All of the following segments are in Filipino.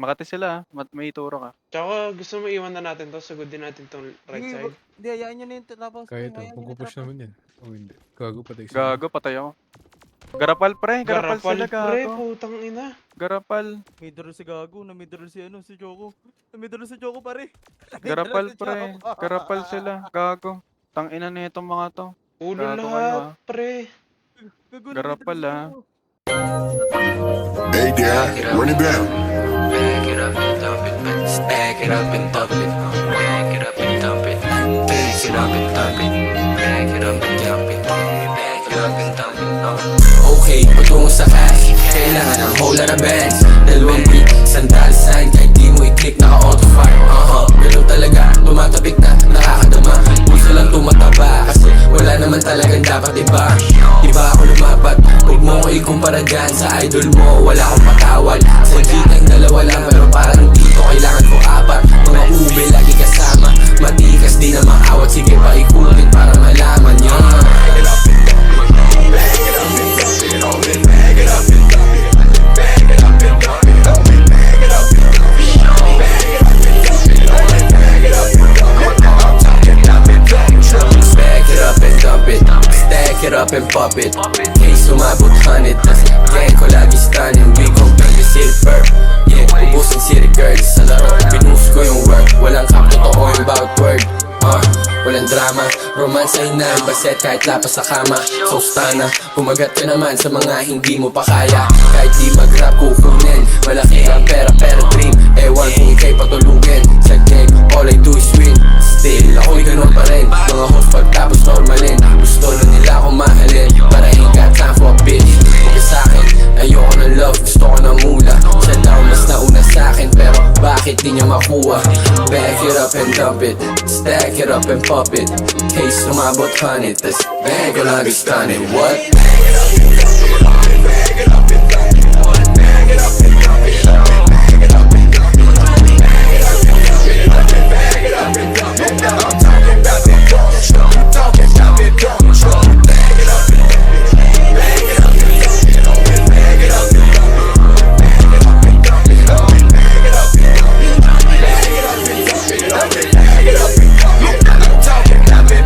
Makati sila, may ituro ka. Tsaka gusto mo iwan na natin to, sugod din natin tong right Hindi, side. hindi, hayaan nyo na yung tapos. Kaya to, Hayaan nyo na magpupush tapos. naman yan. O hindi. Gago patay sila. Gago, patay ako. Garapal pre, garapal sila pre, gago. putang ina. Garapal. Middle si Gago, na middle si ano, si Choco. Na middle si Choco pare. Garapal pre, garapal sila gago. Tangina na itong mga to. Ulo Gago kayo, lahat, ah. pre. Gago, na Garapal, middle si ah. Choco. Hey, Dad, run it back. Back it up and dump it, stack it up and dump it, back it up and dump it, back it up and dump it, back it up and dump it, back it up and dump it. Okay, patungo sa cash, kailangan ng whole lot of bands. Dalawang beat, sandal sign, kahit di mo i-click, naka-auto fire. Ganun talaga, tumatapik na, nakakadama. Puso lang tumataba, kasi wala naman talagang dapat iba. Iba ako lumapat, huwag mo ko ikumpara dyan sa idol mo, wala akong patawad. Sa gitang dalawa lang, pero parang dito kailangan ko apat. Mga ube lagi kasama, matikas di na maawat. Sige pa ikutin para malaman yan. Stack it up and pop it. Case umabot 100, tas gang ko lagi stunning. We gon' bang the city perp. Yeah, ubusin city girls sa laro. Binus ko yung work, walang kap, totoo yung bawat word. Walang drama, romansahin na ang baset kahit lapas sa kama. So stana, kumagat ka naman sa mga hindi mo pa kaya. Kahit di mag-rap kukunin, malaki ang pera pero dream. Ewan kung ika'y patulugin. Sa game, all I do is win. Still, ako'y ganun pa rin. Mga host pagtapos normalin. Gusto na nila akong mahalin, para ain't got time for a bitch. Huwag sa'kin, ayoko ng love, gusto ko ng mula. Siya daw mas nauna sa'kin, pero bakit di niya makuha? Back it up and dump it, stack it up and pop it. Case umabot 100, tas bang ko lagi stunning. What?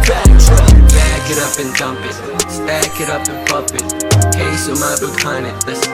Back it up and dump it, stack it up and pop it. Case umabot 100, tas